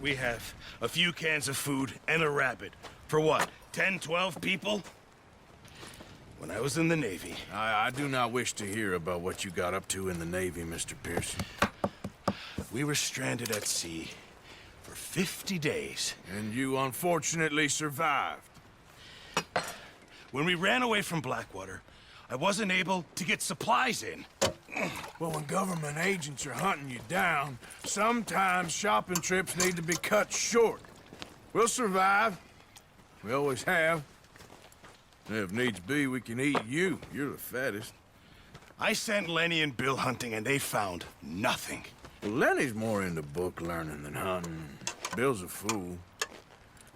We have a few cans of food and a rabbit. For what, 10, 12 people? When I was in the Navy... I do not wish to hear about what you got up to in the Navy, Mr. Pearson. We were stranded at sea for 50 days. And you unfortunately survived. When we ran away from Blackwater, I wasn't able to get supplies in. Well, when government agents are hunting you down, sometimes shopping trips need to be cut short. We'll survive. We always have. If needs be, we can eat you. You're the fattest. I sent Lenny and Bill hunting, and they found nothing. Well, Lenny's more into book learning than hunting. Bill's a fool.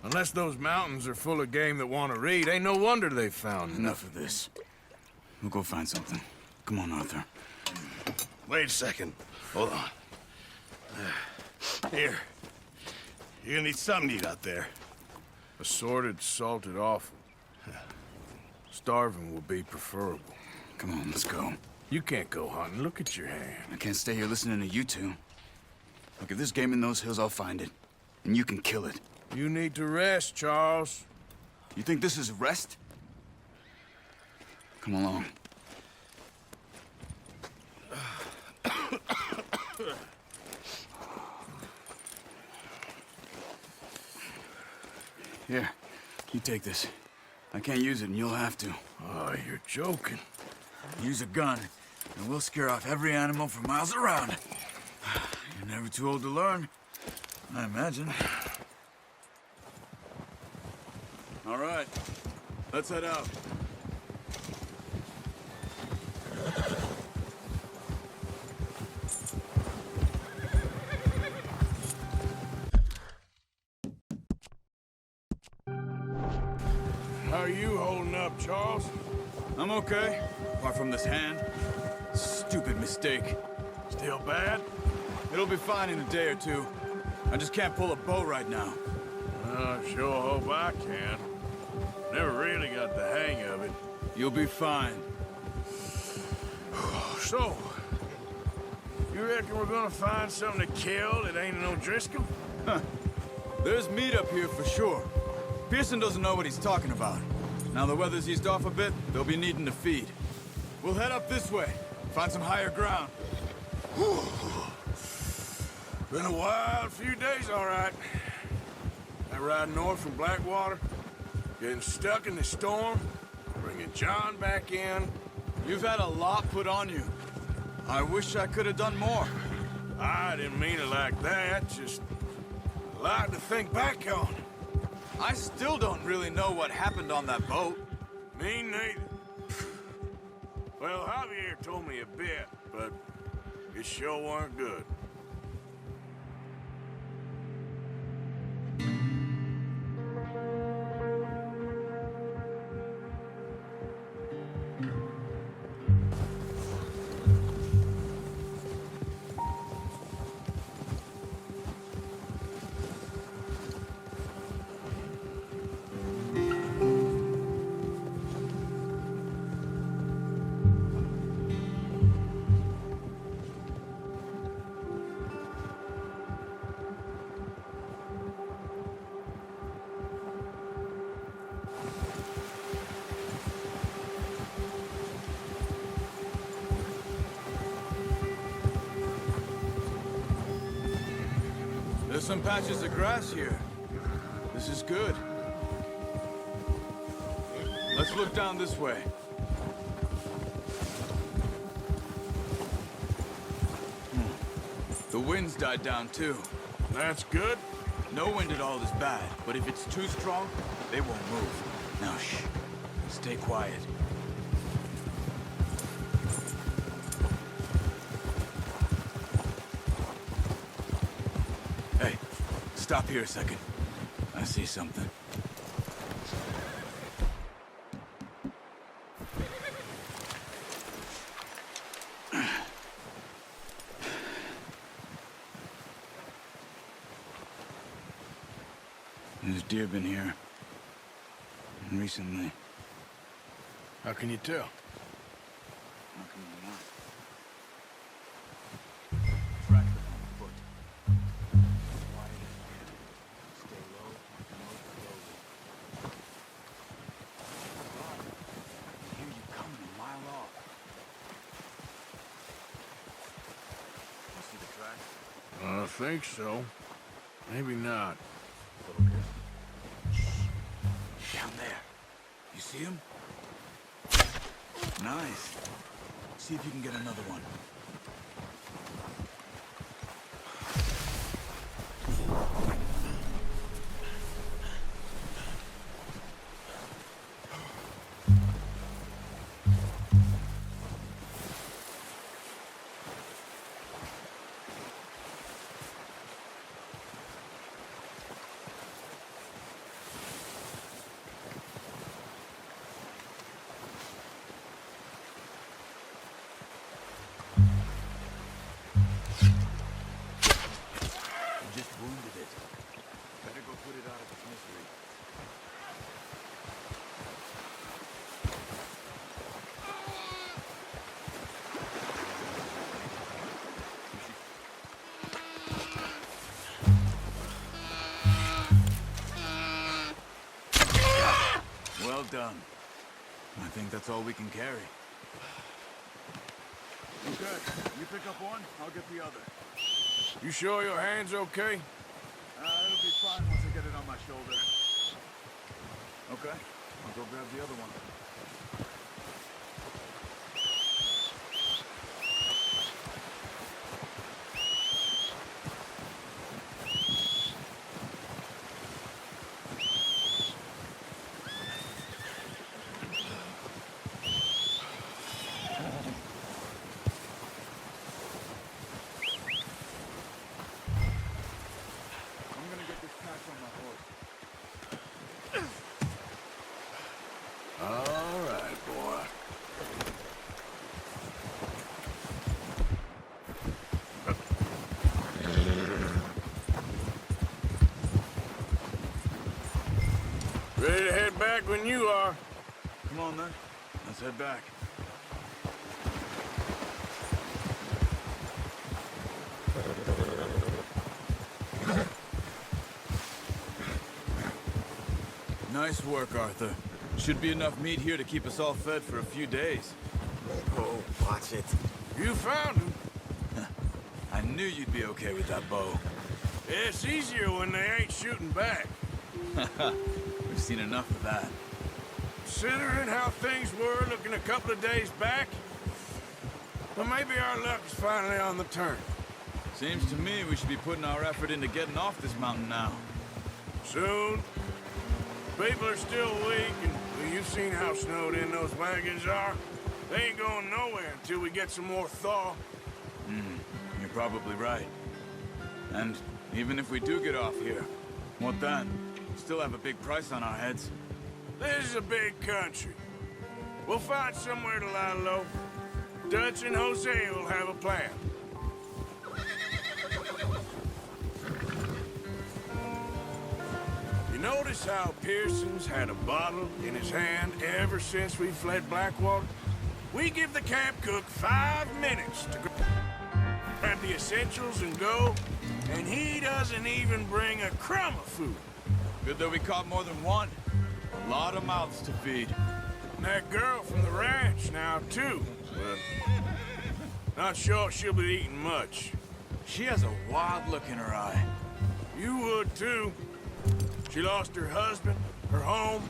Unless those mountains are full of game that want to read, ain't no wonder they found Enough of this. We'll go find something. Come on, Arthur. Wait a second. Hold on. Here. You're gonna need something to eat out there. Assorted, salted offal. Starving will be preferable. Come on, let's go. You can't go hunting. Look at your hand. I can't stay here listening to you two. Look, if there's game in those hills, I'll find it. And you can kill it. You need to rest, Charles. You think this is rest? Come along. Here, you take this. I can't use it, and you'll have to. Oh, you're joking. Use a gun, and we'll scare off every animal for miles around. You're never too old to learn, I imagine. All right, let's head out. How are you holding up, Charles? I'm okay, apart from this hand. Stupid mistake. Still bad? It'll be fine in a day or two. I just can't pull a bow right now. I sure hope I can. Never really got the hang of it. You'll be fine. So, you reckon we're gonna find something to kill that ain't no Driscoll? There's meat up here for sure. Pearson doesn't know what he's talking about. Now the weather's eased off a bit, they'll be needing to feed. We'll head up this way, find some higher ground. Been a wild few days, all right. That ride north from Blackwater, getting stuck in the storm, bringing John back in. You've had a lot put on you. I wish I could have done more. I didn't mean it like that, just a lot to think back on. I still don't really know what happened on that boat. Me neither. Well, Javier told me a bit, but it sure weren't good. There's some patches of grass here. This is good. Let's look down this way. The wind's died down too. That's good. No wind at all is bad, but if it's too strong, they won't move. Now shh. Stay quiet. Hey, stop here a second. I see something. There's deer been here. Recently. How can you tell? How can you not? Track them on foot. Quiet as think so. Maybe not. Down there. You see him? Nice. See if you can get another one. Just wounded it. Better go put it out of its misery. Well done. I think that's all we can carry. Okay, you pick up one, I'll get the other. You sure your hand's okay? It'll be fine once I get it on my shoulder. Okay, I'll go grab the other one. I'm gonna get this patch on my horse. All right, boy. Ready to head back when you are. Come on then, let's head back. Nice work, Arthur. Should be enough meat here to keep us all fed for a few days. Oh, watch it. You found him. I knew you'd be okay with that bow. It's easier when they ain't shooting back. We've seen enough of that. Considering how things were looking a couple of days back, well, maybe our luck is finally on the turn. Seems to me we should be putting our effort into getting off this mountain now. Soon. People are still weak, and well, you've seen how snowed in those wagons are. They ain't going nowhere until we get some more thaw. You're probably right. And even if we do get off here, what then? Still have a big price on our heads. This is a big country. We'll find somewhere to lie low. Dutch and Jose will have a plan. You notice how Pearson's had a bottle in his hand ever since we fled Blackwater? We give the camp cook 5 minutes to grab the essentials and go, and he doesn't even bring a crumb of food. Good that we caught more than one. A lot of mouths to feed. And that girl from the ranch now, too. But not sure she'll be eating much. She has a wild look in her eye. You would, too. She lost her husband, her home,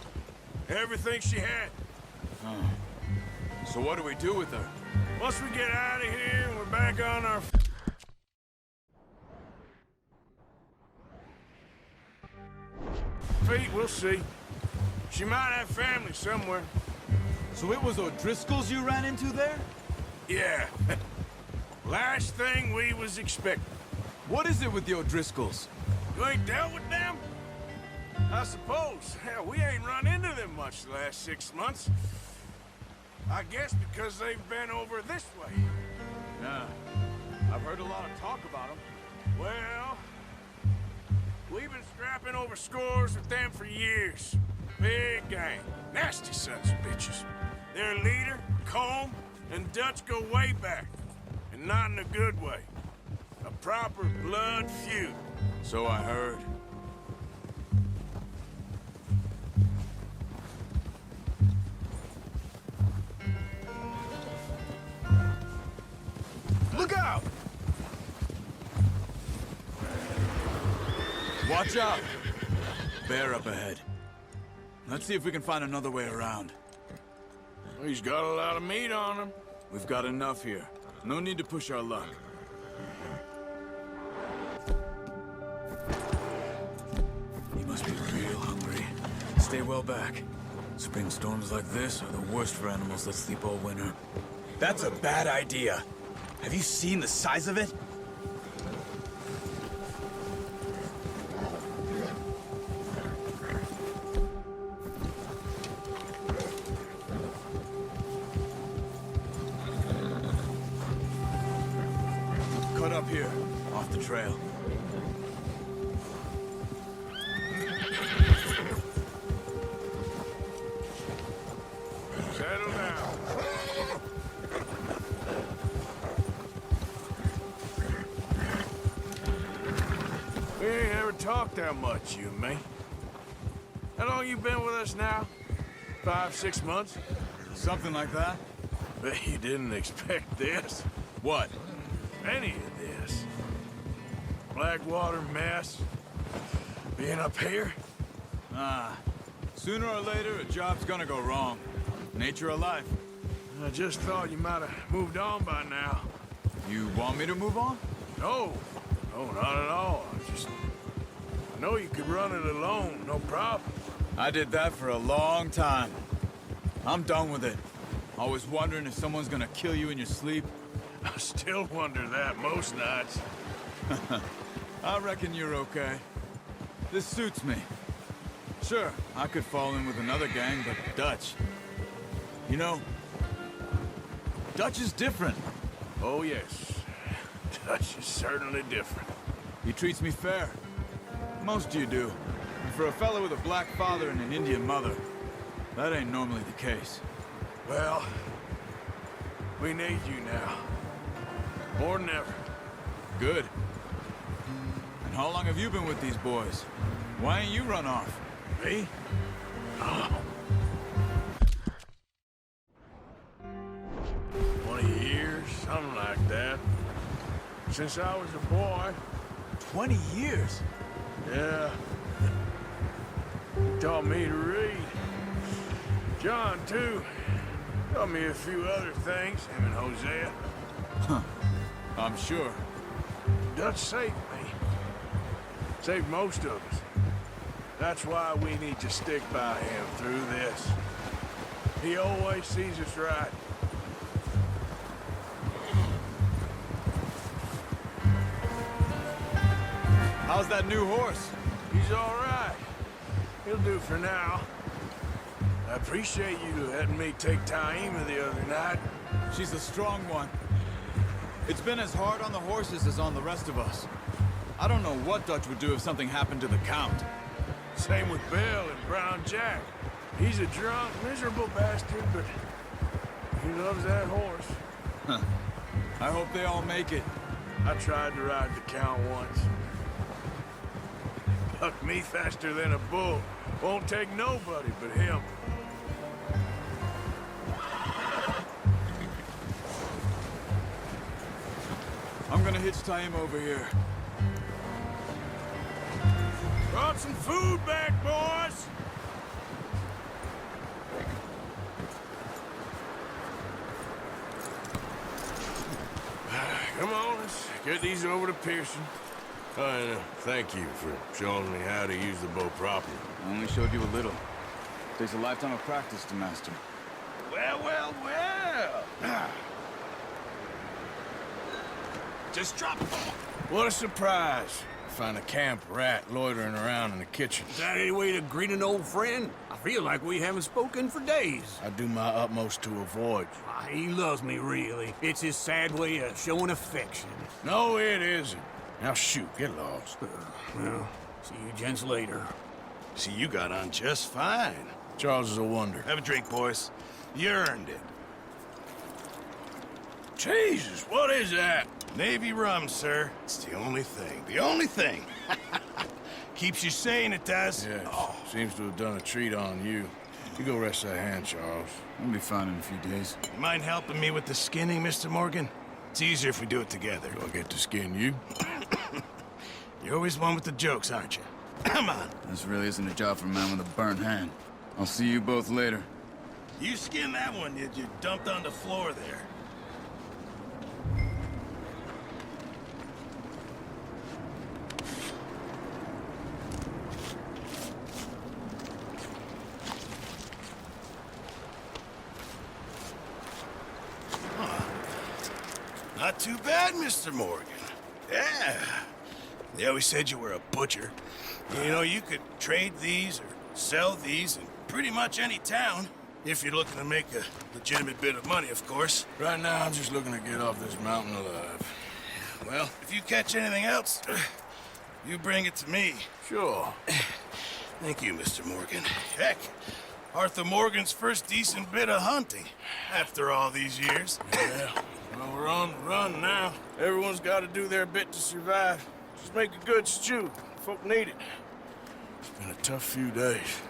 everything she had. So what do we do with her? Once we get out of here and we're back on our feet, we'll see. She might have family somewhere. So it was O'Driscoll's you ran into there? Yeah. Last thing we was expecting. What is it with the O'Driscolls? You ain't dealt with them? I suppose. Hell, we ain't run into them much the last 6 months. I guess because they've been over this way. Yeah. I've heard a lot of talk about them. Well, we've been scrapping over scores with them for years. Big gang. Nasty sons of bitches. Their leader, Combe, and Dutch go way back. And not in a good way. A proper blood feud. So I heard. Look out! Watch out! Bear up ahead. Let's see if we can find another way around. He's got a lot of meat on him. We've got enough here. No need to push our luck. He must be real hungry. Stay well back. Spring storms like this are the worst for animals that sleep all winter. That's a bad idea. Have you seen the size of it? Cut up here, off the trail. Settle down. We ain't ever talked that much, you and me. How long you been with us now? 5, 6 months? Something like that? Bet you didn't expect this. What? Any of this. Blackwater mess. Being up here? Ah, sooner or later, a job's gonna go wrong. Nature of life. I just thought you might have moved on by now. You want me to move on? No. No, not at all. I know you could run it alone, no problem. I did that for a long time. I'm done with it. Always wondering if someone's gonna kill you in your sleep. I still wonder that most nights. I reckon you're okay. This suits me. Sure, I could fall in with another gang, but Dutch... You know, Dutch is different. Oh, yes. Dutch is certainly different. He treats me fair. Most of you do. And for a fella with a black father and an Indian mother, that ain't normally the case. Well, we need you now. More than ever. Good. And how long have you been with these boys? Why ain't you run off? Me? Oh. 20 years, something like that. Since I was a boy. 20 years? Yeah. He taught me to read. John, too. Taught me a few other things, him and Hosea. I'm sure. Dutch saved me. Saved most of us. That's why we need to stick by him through this. He always sees us right. How's that new horse? He's all right. He'll do for now. I appreciate you letting me take Taima the other night. She's a strong one. It's been as hard on the horses as on the rest of us. I don't know what Dutch would do if something happened to the Count. Same with Bill and Brown Jack. He's a drunk, miserable bastard, but he loves that horse. I hope they all make it. I tried to ride the Count once. Bucked me faster than a bull. Won't take nobody but him. I'm gonna hitch Taima over here. Brought some food back, boys! Come on, let's get these over to Pearson. And thank you for showing me how to use the bow properly. I only showed you a little. Takes a lifetime of practice to master. Well, well, well! Just drop it. What a surprise. Find a camp rat loitering around in the kitchen. Is that any way to greet an old friend? I feel like we haven't spoken for days. I do my utmost to avoid you. Ah, he loves me, really. It's his sad way of showing affection. No, it isn't. Now shoot, get lost. Well, see you gents later. See, you got on just fine. Charles is a wonder. Have a drink, boys. You earned it. Jesus, what is that? Navy rum, sir. It's the only thing. The only thing. Keeps you sane, it does. Yes, Oh. seems to have done a treat on you. You go rest that hand, Charles. I'll be fine in a few days. You mind helping me with the skinning, Mr. Morgan? It's easier if we do it together. Do I get to skin you? You're always one with the jokes, aren't you? Come on. This really isn't a job for a man with a burnt hand. I'll see you both later. You skinned that one you dumped on the floor there. Not too bad, Mr. Morgan. Yeah. They always said you were a butcher. You know, you could trade these or sell these in pretty much any town. If you're looking to make a legitimate bit of money, of course. Right now, I'm just looking to get off this mountain alive. Well, if you catch anything else, you bring it to me. Sure. Thank you, Mr. Morgan. Heck, Arthur Morgan's first decent bit of hunting after all these years. Yeah. Well, we're on the run now. Everyone's got to do their bit to survive. Just make a good stew. Folk need it. It's been a tough few days.